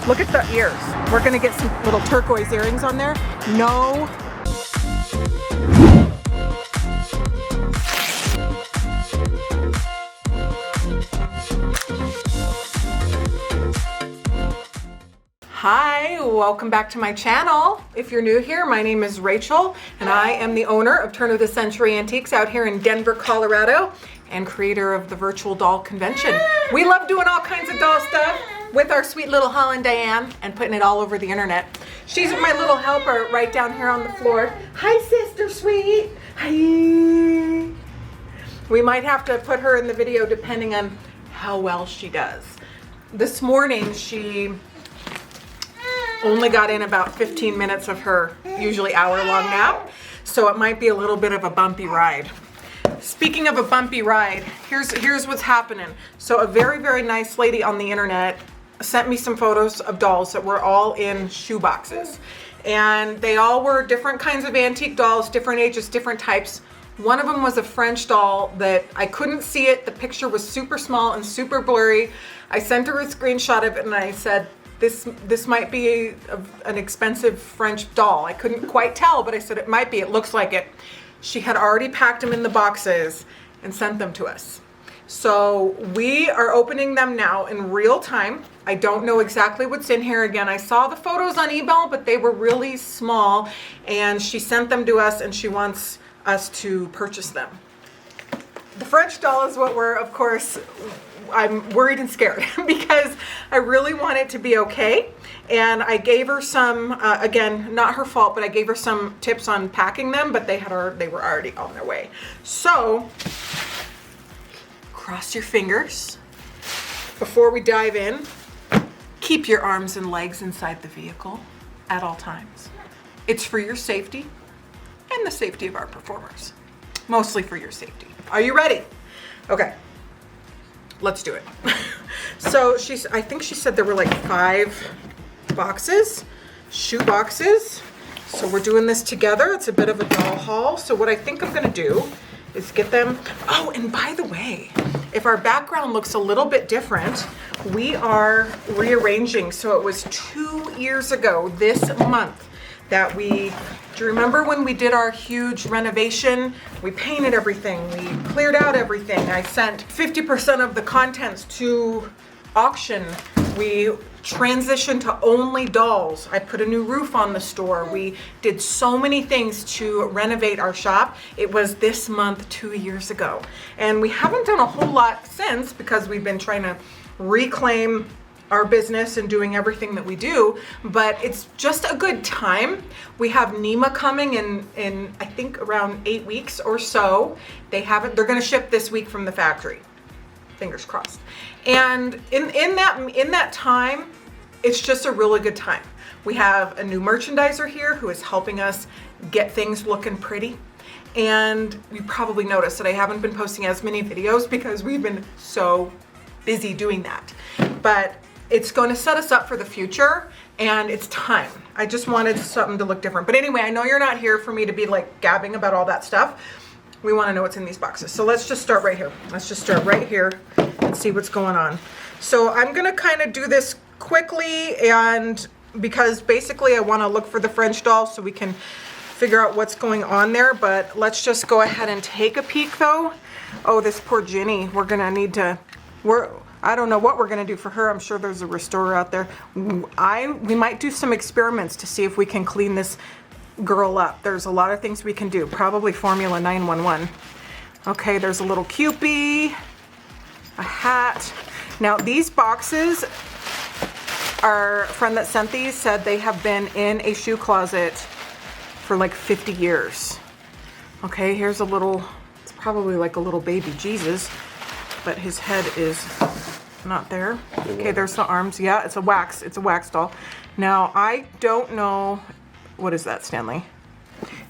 Look at the ears. We're gonna get some little turquoise earrings on there. No. Hi, welcome back to my channel. If you're new here, my name is Rachel and I am the owner of Turn of the Century Antiques out here in Denver, Colorado, and creator of the virtual doll convention. We love doing all kinds of doll stuff with our sweet little Holland Diane and putting it all over the internet. She's my little helper right down here on the floor. Hi, sister sweet. Hi. We might have to put her in the video depending on how well she does. This morning, she only got in about 15 minutes of her usually hour-long nap, so it might be a little bit of a bumpy ride. Speaking of a bumpy ride, here's what's happening. So a very, very nice lady on the internet sent me some photos of dolls that were all in shoe boxes. And they all were different kinds of antique dolls, different ages, different types. One of them was a French doll that I couldn't see it. The picture was super small and super blurry. I sent her a screenshot of it and I said, this might be an expensive French doll. I couldn't quite tell, but I said it might be. It looks like it. She had already packed them in the boxes and sent them to us. So we are opening them now in real time. I don't know exactly what's in here. Again, I saw the photos on eBay, but they were really small, and she sent them to us and she wants us to purchase them. The French doll is what we're, of course, I'm worried and scared because I really want it to be okay. And I gave her some, again, not her fault, but I gave her some tips on packing them, but they were already on their way. So, cross your fingers. Before we dive in, keep your arms and legs inside the vehicle at all times. It's for your safety and the safety of our performers. Mostly for your safety. Are you ready? Okay. Let's do it. So I think she said there were like 5 boxes, shoe boxes. So we're doing this together. It's a bit of a doll haul. So what I think I'm gonna do is get them. Oh, and by the way, if our background looks a little bit different, we are rearranging. So it was 2 years ago this month that do you remember when we did our huge renovation? We painted everything, we cleared out everything. I sent 50% of the contents to auction. We transitioned to only dolls. I put a new roof on the store. We did so many things to renovate our shop. It was this month 2 years ago. And we haven't done a whole lot since because we've been trying to reclaim our business and doing everything that we do, but it's just a good time. We have Nima coming in I think around 8 weeks or so. They're gonna ship this week from the factory. Fingers crossed. And in that time, it's just a really good time. We have a new merchandiser here who is helping us get things looking pretty. And you probably noticed that I haven't been posting as many videos because we've been so busy doing that. But it's going to set us up for the future, and it's time. I just wanted something to look different. But anyway, I know you're not here for me to be like gabbing about all that stuff. We want to know what's in these boxes. So let's just start right here. Let's just start right here and see what's going on. So I'm going to kind of do this quickly, and because basically I want to look for the French doll so we can figure out what's going on there. But let's just go ahead and take a peek though. Oh, this poor Ginny. We're going to need to, I don't know what we're gonna do for her. I'm sure there's a restorer out there. We might do some experiments to see if we can clean this girl up. There's a lot of things we can do. Probably Formula 911. Okay, there's a little Cupid, a hat. Now these boxes, our friend that sent these said they have been in a shoe closet for like 50 years. Okay, here's a little, it's probably like a little baby Jesus, but his head is not there. Okay, there's the arms. Yeah, it's a wax doll. Now, I don't know, what is that, Stanley?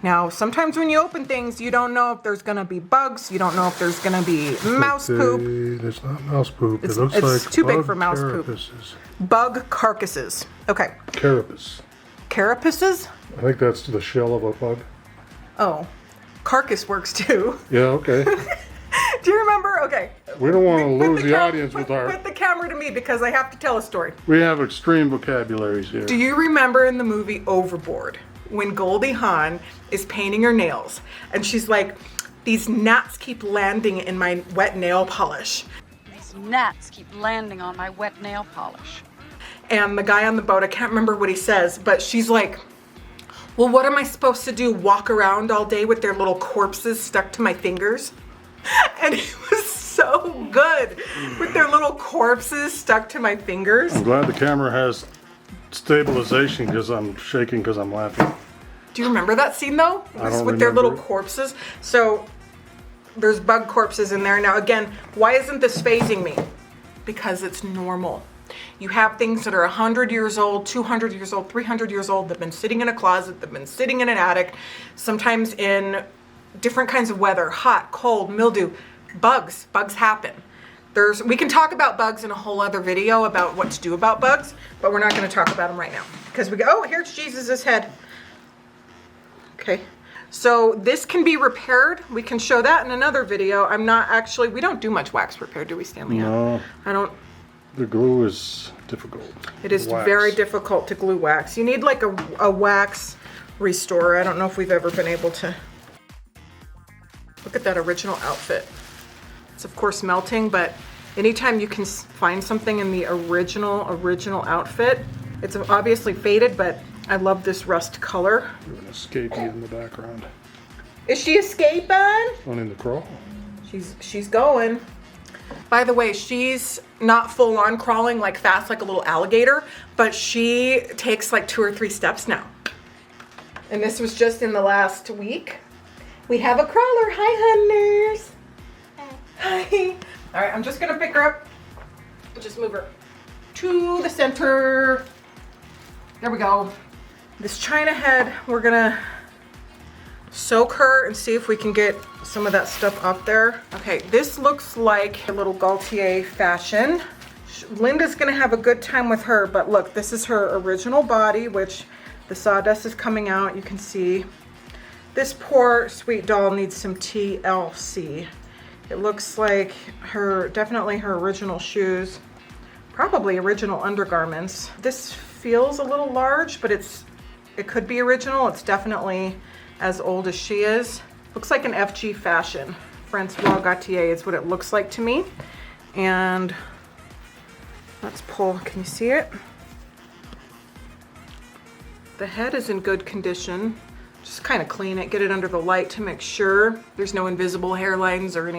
Now, sometimes when you open things, you don't know if there's gonna be bugs. You don't know if there's gonna be mouse poop. It's not mouse poop. It looks like too big for mouse carapaces. Poop. Bug carcasses. Okay. Carapace. Carapaces? I think that's the shell of a bug. Oh, carcass works too. Yeah, okay. Do you remember? Okay. We don't want to Put lose the cam- audience with Put the camera to me because I have to tell a story. We have extreme vocabularies here. Do you remember in the movie Overboard when Goldie Hawn is painting her nails and she's like, these gnats keep landing in my wet nail polish. These gnats keep landing on my wet nail polish. And the guy on the boat, I can't remember what he says, but she's like, well, what am I supposed to do? Walk around all day with their little corpses stuck to my fingers? And it was so good with their little corpses stuck to my fingers. I'm glad the camera has stabilization because I'm shaking because I'm laughing. Do you remember that scene though? I don't with their little remember. corpses. So there's bug corpses in there. Now again, why isn't this phasing me? Because it's normal. You have things that are 100 years old, 200 years old, 300 years old that have been sitting in a closet, that have been sitting in an attic, sometimes in different kinds of weather, hot, cold, mildew, bugs. Bugs happen. We can talk about bugs in a whole other video about what to do about bugs, but we're not going to talk about them right now because we go, oh, here's Jesus' head. Okay. So this can be repaired. We can show that in another video. We don't do much wax repair, do we, Stanley? No, I don't. the glue is difficult. It is Wax. very difficult to glue wax. You need like a wax restorer. I don't know if we've ever been able to. Look at that original outfit. It's of course melting, but anytime you can find something in the original outfit, it's obviously faded, but I love this rust color. An escapee in the background. Is she escaping? Running the crawl. She's going. By the way, she's not full on crawling like fast like a little alligator, but she takes like 2 or 3 steps now. And this was just in the last week. We have a crawler. Hi, hunters. Hi. All right, I'm just gonna pick her up. Just move her to the center. There we go. This China head, we're gonna soak her and see if we can get some of that stuff up there. Okay, this looks like a little Gaultier fashion. Linda's gonna have a good time with her, but look, this is her original body, which the sawdust is coming out, you can see. This poor sweet doll needs some TLC. It looks like definitely her original shoes, probably original undergarments. This feels a little large, but it could be original. It's definitely as old as she is. Looks like an FG fashion. Francois Gaultier is what it looks like to me. And let's pull, can you see it? The head is in good condition. Just kind of clean it, get it under the light to make sure there's no invisible hairlines or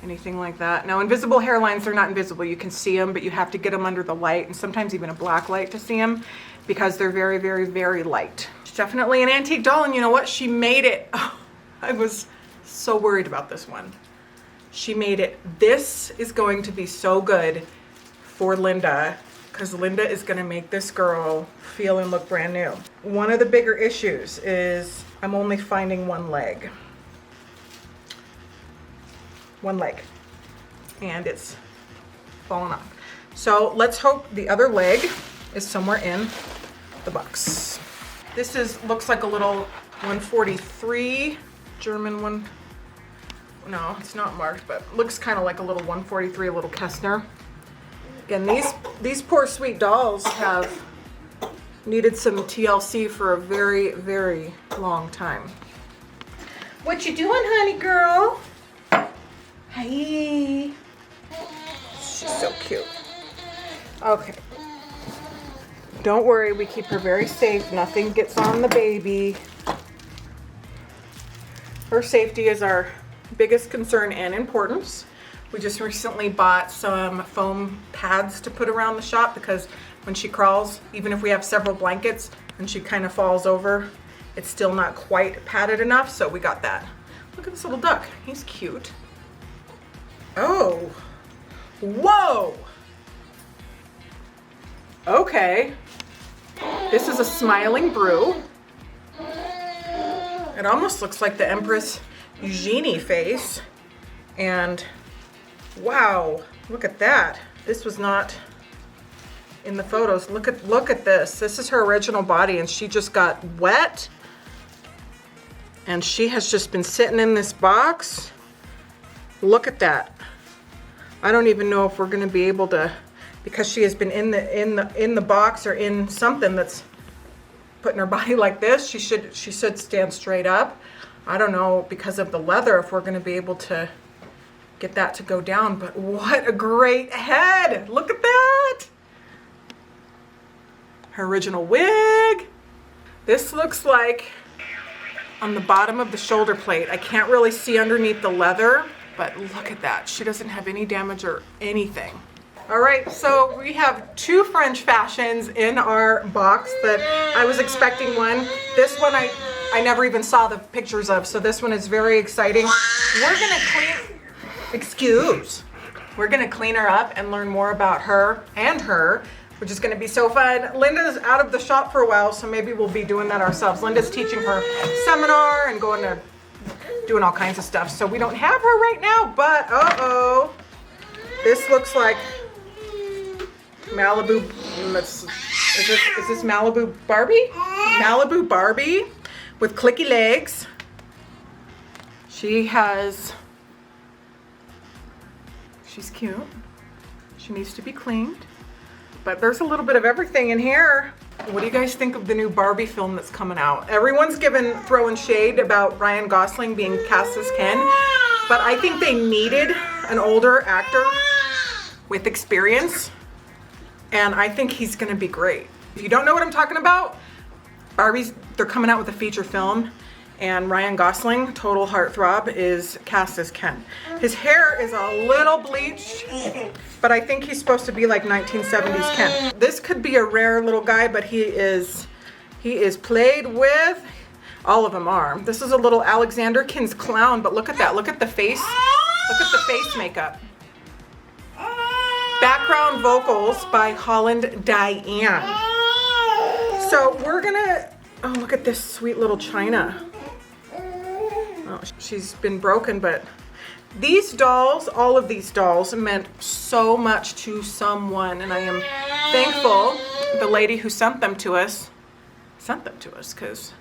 anything like that. Now, invisible hairlines, they're not invisible. You can see them, but you have to get them under the light and sometimes even a black light to see them because they're very, very, very light. It's definitely an antique doll, and you know what? She made it. Oh, I was so worried about this one. She made it. This is going to be so good for Linda because Linda is going to make this girl feel and look brand new. One of the bigger issues is I'm only finding one leg. One leg. And it's fallen off. So let's hope the other leg is somewhere in the box. This looks like a little 143 German one. No, it's not marked, but looks kind of like a little 143, a little Kestner. Again, these poor sweet dolls have needed some TLC for a very, very long time. What you doing, honey girl? Hi. She's so cute. Okay. Don't worry, we keep her very safe. Nothing gets on the baby. Her safety is our biggest concern and importance. We just recently bought some foam pads to put around the shop because when she crawls, even if we have several blankets and she kind of falls over, it's still not quite padded enough, so we got that. Look at this little duck. He's cute. Oh. Whoa. Okay. This is a smiling brew. It almost looks like the Empress Eugenie face. And wow, look at that. This was not in the photos. Look at this. This is her original body and she just got wet. And she has just been sitting in this box Look at that. I don't even know if we're gonna be able to, because she has been in the box or in something that's putting her body like this. She should stand straight up. I don't know, because of the leather, if we're gonna be able to get that to go down, but what a great head. Look at that. Her original wig. This looks like on the bottom of the shoulder plate. I can't really see underneath the leather, but look at that. She doesn't have any damage or anything. All right, so we have 2 French fashions in our box that I was expecting one. This one I never even saw the pictures of, so this one is very exciting. We're gonna we're gonna clean her up and learn more about her, which is gonna be so fun. Linda's out of the shop for a while, so maybe we'll be doing that ourselves. Linda's teaching her seminar and doing all kinds of stuff, so we don't have her right now, but uh-oh. This looks like Malibu, is this Malibu Barbie? Malibu Barbie with clicky legs. She's cute. She needs to be cleaned, but there's a little bit of everything in here. What do you guys think of the new Barbie film that's coming out? Everyone's throwing shade about Ryan Gosling being cast as Ken, but I think they needed an older actor with experience, and I think he's gonna be great. If you don't know what I'm talking about, they're coming out with a feature film, and Ryan Gosling, total heartthrob, is cast as Ken. His hair is a little bleached, but I think he's supposed to be like 1970s Ken. This could be a rare little guy, but he is played with, all of them are. This is a little Alexanderkins clown, but look at that, look at the face makeup. Background vocals by Holland Diane. So we're gonna, oh, look at this sweet little china. Oh, she's been broken, but these dolls, all of these dolls, meant so much to someone, and I am thankful the lady who sent them to us, because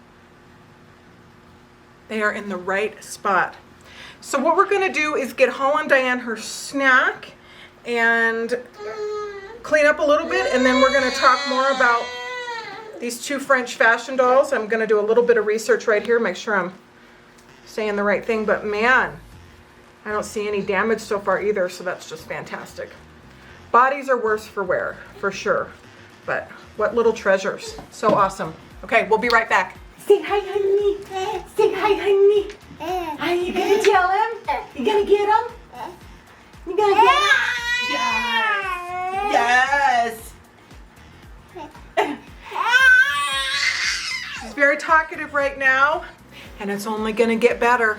they are in the right spot. So what we're gonna do is get Holland Diane her snack and clean up a little bit, and then we're gonna talk more about these 2 French fashion dolls. I'm gonna do a little bit of research right here, make sure I'm saying the right thing, but man, I don't see any damage so far either, so that's just fantastic. Bodies are worse for wear, for sure, but what little treasures. So awesome. Okay, we'll be right back. Say hi, honey. Say hi, honey. Are you gonna tell him? You gonna get him? You gonna get him? Yes. Yes. She's very talkative right now, and it's only gonna get better.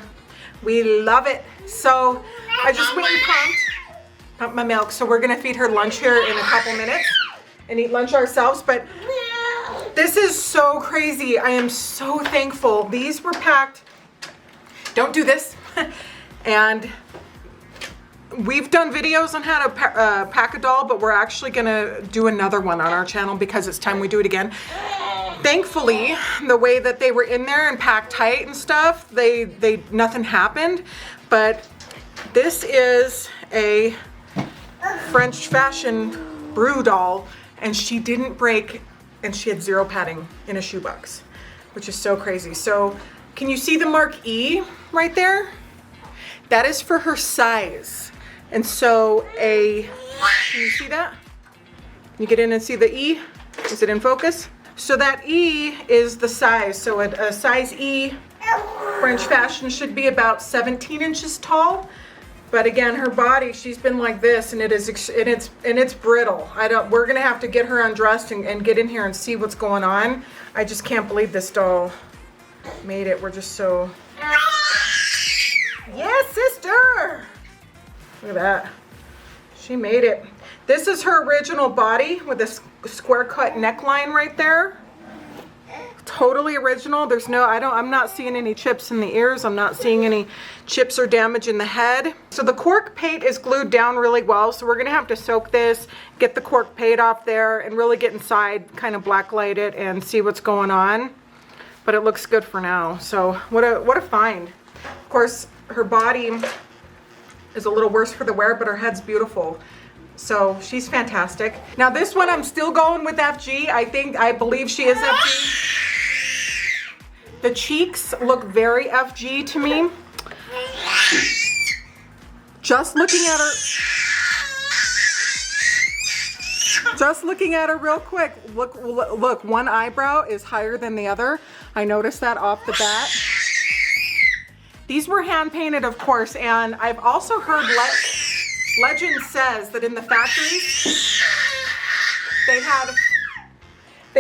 We love it. So I just went and pumped my milk. So we're gonna feed her lunch here in a couple minutes and eat lunch ourselves. But this is so crazy. I am so thankful. These were packed. Don't do this. And we've done videos on how to pack a doll, but we're actually gonna do another one on our channel because it's time we do it again. Thankfully, the way that they were in there and packed tight and stuff, nothing happened. But this is a French fashion brew doll, and she didn't break, and she had 0 padding in a shoebox, which is so crazy. So can you see the mark E right there? That is for her size. And so can you see that? Can you get in and see the E? Is it in focus? So that E is the size. So a size E French fashion should be about 17 inches tall. But again, her body, she's been like this, and it's brittle. We're gonna have to get her undressed and get in here and see what's going on. I just can't believe this doll made it. We're just so, yes, sister. Look at that. She made it. This is her original body with a square cut neckline right there. Totally original. I'm not seeing any chips in the ears. I'm not seeing any chips or damage in the head. So the cork paint is glued down really well. So we're gonna have to soak this, get the cork paint off there, and really get inside, kind of blacklight it and see what's going on. But it looks good for now. So what a find. Of course, her body is a little worse for the wear, but her head's beautiful. So she's fantastic. Now this one I'm still going with FG. I believe she is FG. The cheeks look very FG to me. Just looking at her real quick. Look, one eyebrow is higher than the other. I noticed that off the bat. These were hand painted, of course, and I've also heard legend says that in the factories they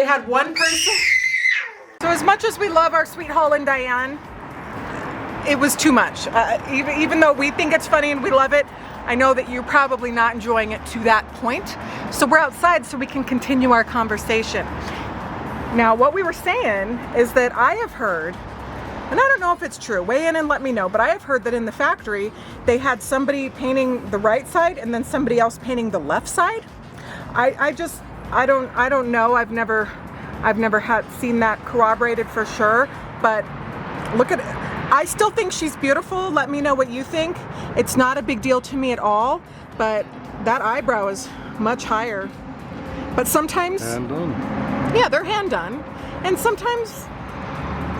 had one person. So as much as we love our sweet Holland Diane, it was too much. Even though we think it's funny and we love it, I know that you're probably not enjoying it to that point. So we're outside so we can continue our conversation. Now, what we were saying is that I have heard, and I don't know if it's true, weigh in and let me know, but I have heard that in the factory, they had somebody painting the right side and then somebody else painting the left side. I don't know. I've never seen that corroborated for sure, but look at it. I still think she's beautiful. Let me know what you think. It's not a big deal to me at all, but that eyebrow is much higher. But sometimes, hand done. Yeah, they're hand done. And sometimes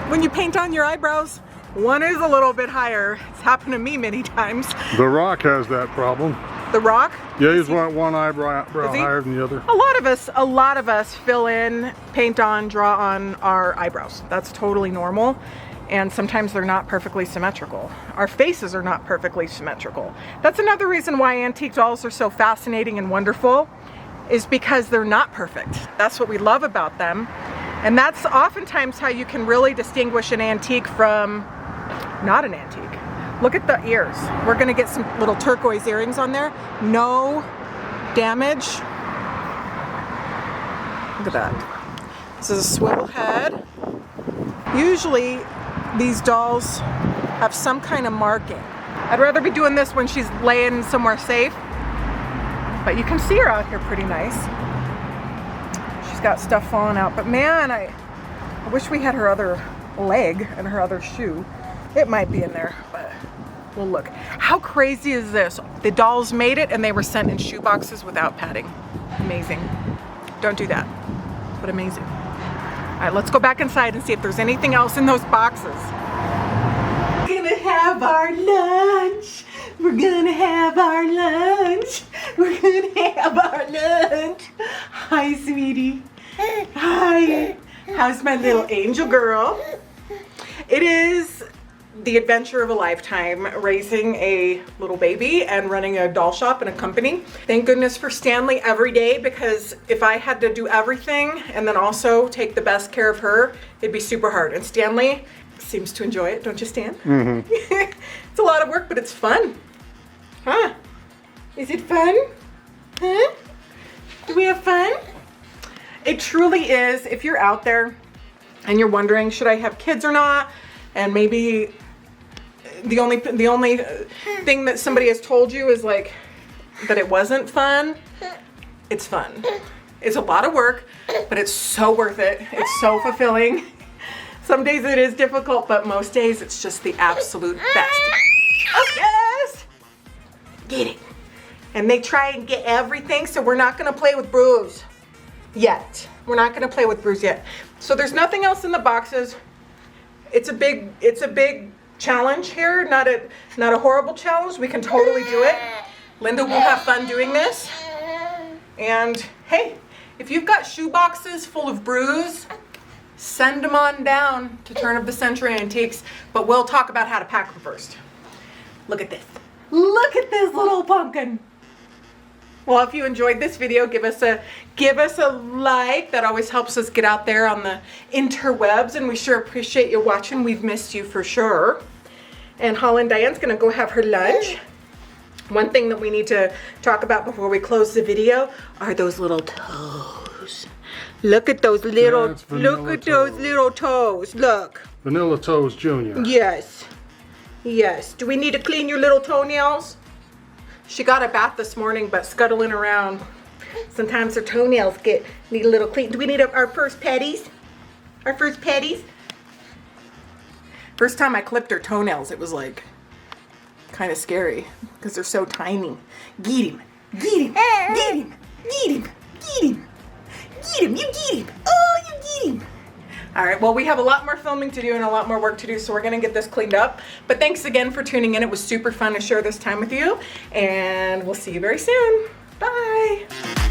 when you paint on your eyebrows, one is a little bit higher. It's happened to me many times. The Rock has that problem. The Rock? Yeah, he's one eyebrow higher than the other. A lot of us fill in, paint on, draw on our eyebrows. That's totally normal. And sometimes they're not perfectly symmetrical. Our faces are not perfectly symmetrical. That's another reason why antique dolls are so fascinating and wonderful, is because they're not perfect. That's what we love about them. And that's oftentimes how you can really distinguish an antique from not an antique. Look at the ears. We're gonna get some little turquoise earrings on there. No damage. Look at that. This is a swivel head. Usually these dolls have some kind of marking. I'd rather be doing this when she's laying somewhere safe, but you can see her out here pretty nice. She's got stuff falling out, but man, I wish we had her other leg and her other shoe. It might be in there, but we'll look. How crazy is this? The dolls made it and they were sent in shoe boxes without padding. Amazing. Don't do that, but amazing. All right, let's go back inside and see if there's anything else in those boxes. We're gonna have our lunch. We're gonna have our lunch. We're gonna have our lunch. Hi, sweetie. Hi. How's my little angel girl? It is the adventure of a lifetime, raising a little baby and running a doll shop and a company. Thank goodness for Stanley every day, because if I had to do everything and then also take the best care of her, it'd be super hard. And Stanley seems to enjoy it, don't you, Stan? Mm-hmm. It's a lot of work, but it's fun. Huh? Is it fun? Huh? Do we have fun? It truly is. If you're out there and you're wondering, should I have kids or not? And maybe the only thing that somebody has told you is like that it wasn't fun. It's fun. It's a lot of work, but it's so worth it. It's so fulfilling. Some days it is difficult, but most days it's just the absolute best. Oh yes! Get it. And they try and get everything, so we're not gonna play with Bruce yet. We're not gonna play with Bruce yet. So there's nothing else in the boxes. It's a big challenge here, not a horrible challenge. We can totally do it. Linda will have fun doing this. And hey, if you've got shoe boxes full of brews, send them on down to Turn of the Century Antiques, but we'll talk about how to pack them first. Look at this. Look at this little pumpkin. Well, if you enjoyed this video, give us a like. That always helps us get out there on the interwebs, and we sure appreciate you watching. We've missed you for sure. And Holland Diane's gonna go have her lunch. One thing that we need to talk about before we close the video are those little toes. Look at those little, those little toes. Look. Vanilla Toes Jr. Yes. Yes. Do we need to clean your little toenails? She got a bath this morning, but scuttling around. Sometimes her toenails need a little clean. Do we need our first petties? Our first petties? First time I clipped her toenails, it was like kind of scary because they're so tiny. Get him, get him, get him, get him, get him, get him, you get him. Oh, you get him. All right, well, we have a lot more filming to do and a lot more work to do, so we're gonna get this cleaned up. But thanks again for tuning in. It was super fun to share this time with you, and we'll see you very soon. Bye.